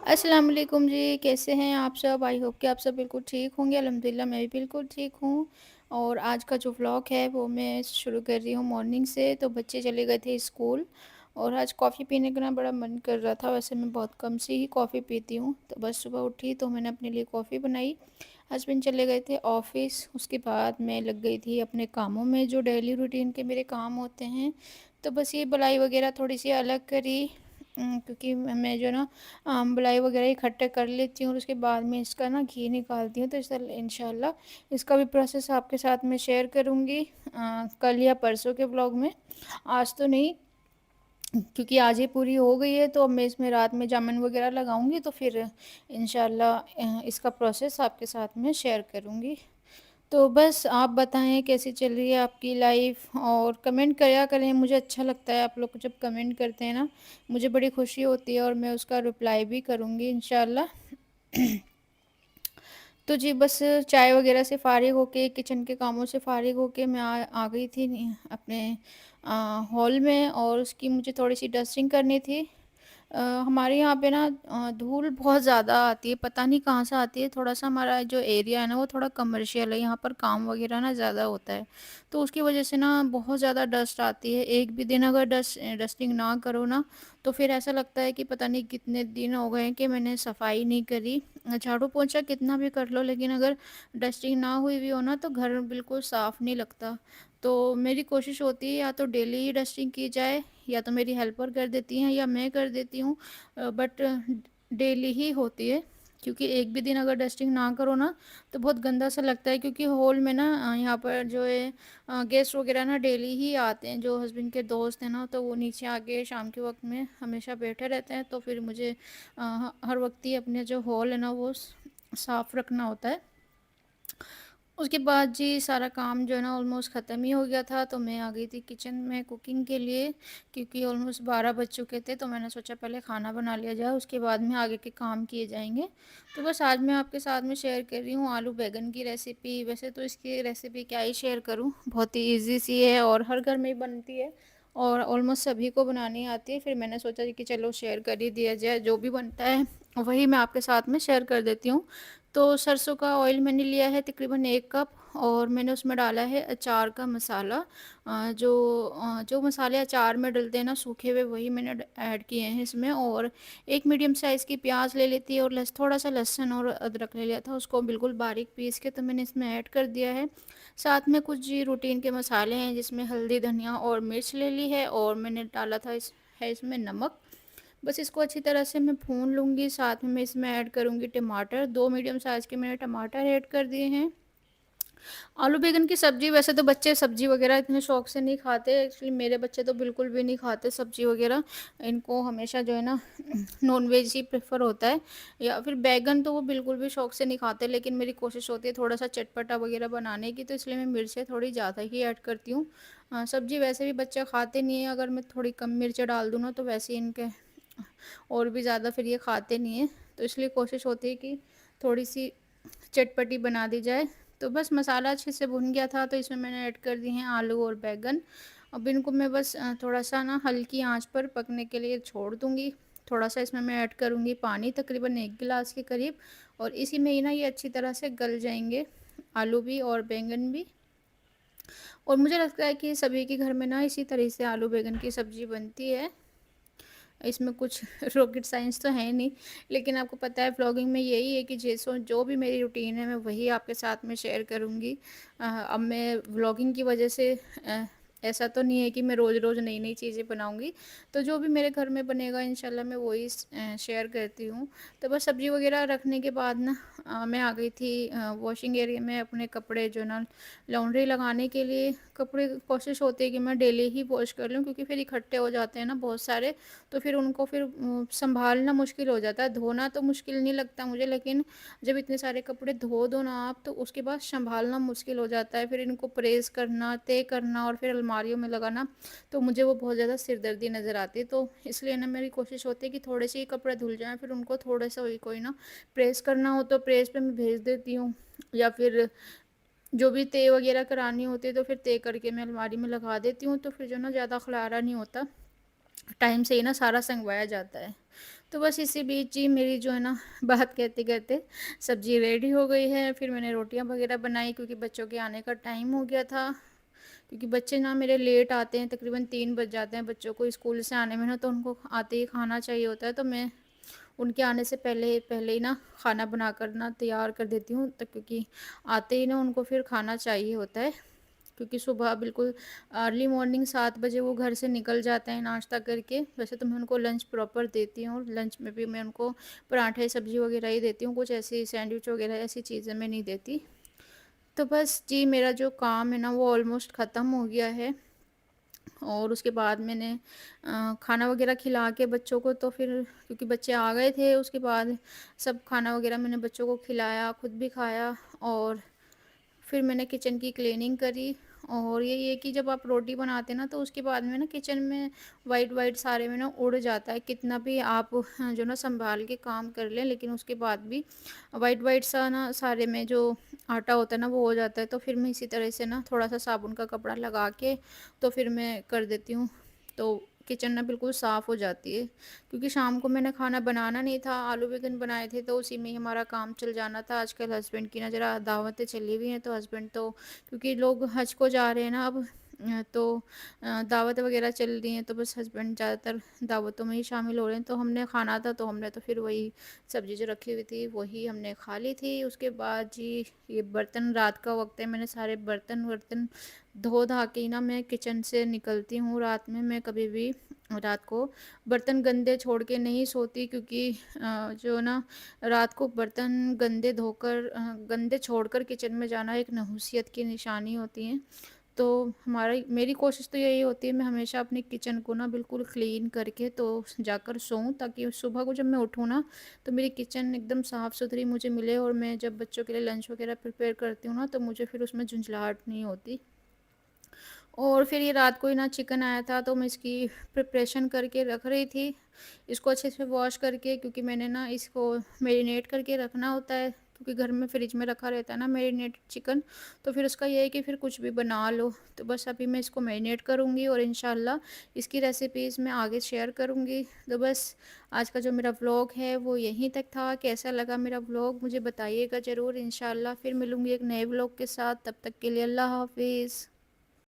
السلام علیکم جی، کیسے ہیں آپ سب؟ آئی ہوپ کہ آپ سب بالکل ٹھیک ہوں گے۔ الحمدللہ میں بھی بالکل ٹھیک ہوں۔ اور آج کا جو ولاگ ہے وہ میں شروع کر رہی ہوں مارننگ سے۔ تو بچے چلے گئے تھے اسکول اور آج کافی پینے کا نا بڑا من کر رہا تھا۔ ویسے میں بہت کم سے ہی کافی پیتی ہوں، تو بس صبح اٹھی تو میں نے اپنے لیے کافی بنائی۔ ہسبینڈ چلے گئے تھے آفس، اس کے بعد میں لگ گئی تھی اپنے کاموں میں جو ڈیلی روٹین کے میرے کام ہوتے ہیں۔ تو بس یہ بلائی وغیرہ تھوڑی سی الگ کری، کیونکہ میں جو نا بلائی وغیرہ اکٹھے کر لیتی ہوں اور اس کے بعد میں اس کا نا گھی نکالتی ہوں۔ تو انشاءاللہ اس کا بھی پروسیس آپ کے ساتھ میں شیئر کروں گی کل یا پرسوں کے ولاگ میں۔ آج تو نہیں، کیونکہ آج ہی پوری ہو گئی ہے، تو اب میں اس میں رات میں جامن وغیرہ لگاؤں گی، تو پھر انشاءاللہ اس کا پروسیس آپ کے ساتھ میں شیئر کروں گی۔ تو بس آپ بتائیں کیسی چل رہی ہے آپ کی لائف، اور کمنٹ کریا کریں، مجھے اچھا لگتا ہے آپ لوگ جب کمنٹ کرتے ہیں نا، مجھے بڑی خوشی ہوتی ہے اور میں اس کا رپلائی بھی کروں گی انشاءاللہ۔ تو جی بس چائے وغیرہ سے فارغ ہو کے، کچن کے کاموں سے فارغ ہو کے میں آ گئی تھی اپنے ہال میں، اور اس کی مجھے تھوڑی سی ڈسٹنگ کرنی تھی۔ ہمارے یہاں پہ نا دھول بہت زیادہ آتی ہے، پتہ نہیں کہاں سے آتی ہے۔ تھوڑا سا ہمارا جو ایریا ہے نا وہ تھوڑا کمرشیل ہے، یہاں پر کام وغیرہ نا زیادہ ہوتا ہے، تو اس کی وجہ سے نا بہت زیادہ ڈسٹ آتی ہے۔ ایک بھی دن اگر ڈسٹنگ نہ کرو نا تو پھر ایسا لگتا ہے کہ پتہ نہیں کتنے دن ہو گئے ہیں کہ میں نے صفائی نہیں کری۔ جھاڑو پوچھا کتنا بھی کر لو، لیکن اگر ڈسٹنگ نہ ہوئی بھی ہو نا تو گھر بالکل صاف نہیں لگتا۔ تو میری کوشش ہوتی ہے یا تو ڈیلی ہی ڈسٹنگ کی جائے، یا تو میری ہیلپر کر دیتی ہیں یا میں کر دیتی ہوں، بٹ ڈیلی ہی ہوتی ہے، کیونکہ ایک بھی دن اگر ڈسٹنگ نہ کرو نا تو بہت گندا سا لگتا ہے۔ کیونکہ ہال میں نا یہاں پر جو ہے گیسٹ وغیرہ نا ڈیلی ہی آتے ہیں، جو ہسبینڈ کے دوست ہیں نا، تو وہ نیچے آ کے شام کے وقت میں ہمیشہ بیٹھے رہتے ہیں، تو پھر مجھے ہر وقت ہی اپنے جو ہال ہے نا وہ صاف رکھنا ہوتا ہے۔ اس کے بعد جی سارا کام جو ہے نا آلموسٹ ختم ہی ہو گیا تھا، تو میں آ گئی تھی کچن میں کوکنگ کے لیے، کیونکہ آلموسٹ 12 بج چکے تھے، تو میں نے سوچا پہلے کھانا بنا لیا جائے، اس کے بعد میں آگے کے کام کیے جائیں گے۔ تو بس آج میں آپ کے ساتھ میں شیئر کر رہی ہوں آلو بیگن کی ریسیپی۔ ویسے تو اس کی ریسیپی کیا ہی شیئر کروں، بہت ہی ایزی سی ہے اور ہر گھر میں ہی بنتی ہے اور آلموسٹ سبھی کو بنانی آتی ہے۔ پھر میں نے سوچا کہ چلو شیئر کر ہی دیا جائے، جو بھی بنتا ہے وہی میں آپ کے ساتھ میں شیئر کر دیتی ہوں۔ تو سرسوں کا آئل میں نے لیا ہے تقریباً 1 کپ، اور میں نے اس میں ڈالا ہے اچار کا مسالہ۔ جو مسالے اچار میں ڈلتے ہیں نا سوکھے ہوئے، وہی میں نے ایڈ کیے ہیں اس میں۔ اور ایک میڈیم سائز کی پیاز لے لیتی ہے، اور تھوڑا سا لہسن اور ادرک لے لیا تھا، اس کو بالکل باریک پیس کے تو میں نے اس میں ایڈ کر دیا ہے۔ ساتھ میں کچھ جی روٹین کے مسالے ہیں، جس میں ہلدی، دھنیا اور مرچ لے لی ہے، اور میں نے ڈالا تھا اس میں نمک۔ بس اس کو اچھی طرح سے میں بھون لوں گی۔ ساتھ میں اس میں ایڈ کروں گی ٹماٹر، 2 میڈیم سائز کے میں نے ٹماٹر ایڈ کر دیے ہیں۔ آلو بیگن کی سبزی ویسے تو بچے سبزی وغیرہ اتنے شوق سے نہیں کھاتے، ایکچولی میرے بچے تو بالکل بھی نہیں کھاتے سبزی وغیرہ، ان کو ہمیشہ جو ہے نا نان ویج ہی پریفر ہوتا ہے، یا پھر بیگن تو وہ بالکل بھی شوق سے نہیں کھاتے، لیکن میری کوشش ہوتی ہے تھوڑا سا چٹپٹا وغیرہ بنانے کی، تو اس لیے میں مرچیں تھوڑی زیادہ ہی ایڈ کرتی ہوں۔ سبزی ویسے بھی بچے کھاتے نہیں ہیں، اگر میں تھوڑی کم مرچیں ڈال دوں نا تو ویسے ان کے اور بھی زیادہ پھر یہ کھاتے نہیں ہیں، تو اس لیے کوشش ہوتی ہے کہ تھوڑی سی چٹپٹی بنا دی جائے۔ تو بس مسالہ اچھے سے بھن گیا تھا، تو اس میں میں نے ایڈ کر دی ہیں آلو اور بیگن۔ اب ان کو میں بس تھوڑا سا نا ہلکی آنچ پر پکنے کے لیے چھوڑ دوں گی۔ تھوڑا سا اس میں ایڈ کروں گی پانی، تقریباً 1 گلاس کے قریب، اور اسی میں ہی نا یہ اچھی طرح سے گل جائیں گے، آلو بھی اور بیگن بھی۔ اور مجھے لگتا ہے کہ سبھی کے گھر میں نا اسی طرح سے آلو بیگن کی سبزی بنتی ہے، اس میں کچھ راکٹ سائنس تو ہے نہیں، لیکن آپ کو پتہ ہے vlogging میں یہی ہے کہ جو بھی میری روٹین ہے میں وہی آپ کے ساتھ میں شیئر کروں گی۔ اب میں vlogging کی وجہ سے ایسا تو نہیں ہے کہ میں روز روز نئی نئی چیزیں بناؤں گی، تو جو بھی میرے گھر میں بنے گا انشاءاللہ میں وہی شیئر کرتی ہوں۔ تو بس سبزی وغیرہ رکھنے کے بعد نا میں آ گئی تھی واشنگ ایریا میں اپنے کپڑے جو نا لانڈری لگانے کے لیے۔ کپڑے کوشش ہوتی ہے کہ میں ڈیلی ہی واش کر لوں، کیونکہ پھر اکٹھے ہو جاتے ہیں نا بہت سارے، تو پھر ان کو پھر سنبھالنا مشکل ہو جاتا ہے۔ دھونا تو مشکل نہیں لگتا مجھے، لیکن جب اتنے سارے کپڑے دھو دو نا آپ، تو اس کے بعد سنبھالنا مشکل ہو جاتا ہے، پھر ان کو پریس کرنا، طے کرنا، اور پھر الماریوں میں لگانا، تو مجھے وہ بہت زیادہ سردردی نظر آتی ہے۔ تو اس لیے نا میری کوشش ہوتی ہے کہ تھوڑے سے ہی کپڑے دھل جائیں، پھر ان کو تھوڑے سا کوئی نا پریس کرنا ہو تو پریس پہ میں بھیج دیتی ہوں، یا پھر جو بھی طے وغیرہ کرانی ہوتی ہے تو پھر طے کر کے میں الماری میں لگا دیتی ہوں، تو پھر جو نا زیادہ خلارہ نہیں ہوتا۔ ٹائم سے ہی نا سارا سنگوایا جاتا ہے۔ تو بس اسی بیچ جی میری جو ہے نا بات کہتے کہتے سبزی ریڈی ہو گئی ہے، پھر میں نے روٹیاں وغیرہ بنائی کیونکہ بچوں کے آنے کا ٹائم ہو گیا تھا، کیونکہ بچے نا میرے لیٹ آتے ہیں، تقریباً 3 بج جاتے ہیں بچوں کو اسکول سے آنے میں نا، تو ان کو آتے ہی کھانا چاہیے ہوتا ہے، تو میں ان کے آنے سے پہلے ہی نا کھانا بنا کر نا تیار کر دیتی ہوں، تو کیونکہ آتے ہی نا ان کو پھر کھانا چاہیے ہوتا ہے، کیونکہ صبح بالکل ارلی مارننگ 7 بجے وہ گھر سے نکل جاتے ہیں ناشتہ کر کے۔ ویسے تو میں ان کو لنچ پراپر دیتی ہوں، لنچ میں بھی میں ان کو پراٹھے سبزی وغیرہ ہی دیتی ہوں، کچھ ایسی سینڈوچ وغیرہ ایسی چیزیں میں نہیں دیتی۔ تو بس جی میرا جو کام ہے نا وہ آلموسٹ ختم ہو گیا ہے، اور اس کے بعد میں نے کھانا وغیرہ کھلا کے بچوں کو، تو پھر کیونکہ بچے آ گئے تھے، اس کے بعد سب کھانا وغیرہ میں نے بچوں کو کھلایا، خود بھی کھایا، اور پھر میں نے کچن کی کلیننگ کری۔ اور یہی ہے کہ جب آپ روٹی بناتے ہیں نا تو اس کے بعد میں نا کچن میں وائٹ وائٹ سارے میں نا اڑ جاتا ہے، کتنا بھی آپ جو نا سنبھال کے کام کر لیں، لیکن اس کے بعد بھی وائٹ وائٹ سا نا سارے میں جو آٹا ہوتا ہے نا وہ ہو جاتا ہے، تو پھر میں اسی طرح سے نا تھوڑا سا صابن کا کپڑا لگا کے تو پھر میں کر دیتی ہوں، تو کچن نا بالکل صاف ہو جاتی ہے۔ کیونکہ شام کو میں نے کھانا بنانا نہیں تھا، آلو بیگن بنائے تھے، تو اسی میں ہی ہمارا کام چل جانا تھا۔ آج کل ہسبینڈ کی نا ذرا دعوتیں چلی ہوئی ہیں، تو ہسبینڈ تو کیونکہ لوگ حج کو جا رہے ہیں نا اب، تو دعوت وغیرہ چل رہی ہیں، تو بس ہسبینڈ زیادہ تر دعوتوں میں ہی شامل ہو رہے ہیں، تو ہم نے کھانا تھا تو ہم نے تو پھر وہی سبزی جو رکھی ہوئی تھی وہی ہم نے کھا لی تھی۔ اس کے بعد جی یہ برتن رات کا وقت ہے، میں نے سارے برتن ورتن دھو دھا کے نا میں کچن سے نکلتی ہوں۔ رات میں کبھی بھی رات کو برتن گندے چھوڑ کے نہیں سوتی، کیونکہ جو نا رات کو برتن گندے چھوڑ کر کچن میں جانا ایک نحوست کی نشانی ہوتی ہیں۔ تو میری کوشش تو یہی ہوتی ہے، میں ہمیشہ اپنی کچن کو نا بالکل کلین کر کے تو جا کر سوؤں، تاکہ صبح کو جب میں اٹھوں نا تو میری کچن ایک دم صاف ستھری مجھے ملے، اور میں جب بچوں کے لیے لنچ وغیرہ پریپیئر کرتی ہوں نا تو مجھے پھر اس میں جھنجھلاہٹ نہیں ہوتی۔ اور پھر یہ رات کو ہی نا چکن آیا تھا، تو میں اس کی پریپریشن کر کے رکھ رہی تھی، اس کو اچھے سے واش کر کے، کیونکہ میں نے نا اس کو میرینیٹ کر کے رکھنا ہوتا ہے، کیونکہ گھر میں فریج میں رکھا رہتا ہے نا میرینیٹ چکن، تو پھر اس کا یہ ہے کہ پھر کچھ بھی بنا لو۔ تو بس ابھی میں اس کو میرینیٹ کروں گی، اور انشاءاللہ اس کی ریسیپیز میں آگے شیئر کروں گی۔ تو بس آج کا جو میرا ولاگ ہے وہ یہیں تک تھا، کیسا لگا میرا ولاگ مجھے بتائیے گا ضرور۔ انشاءاللہ پھر ملوں گی ایک نئے ولاگ کے ساتھ، تب تک کے لیے اللہ حافظ۔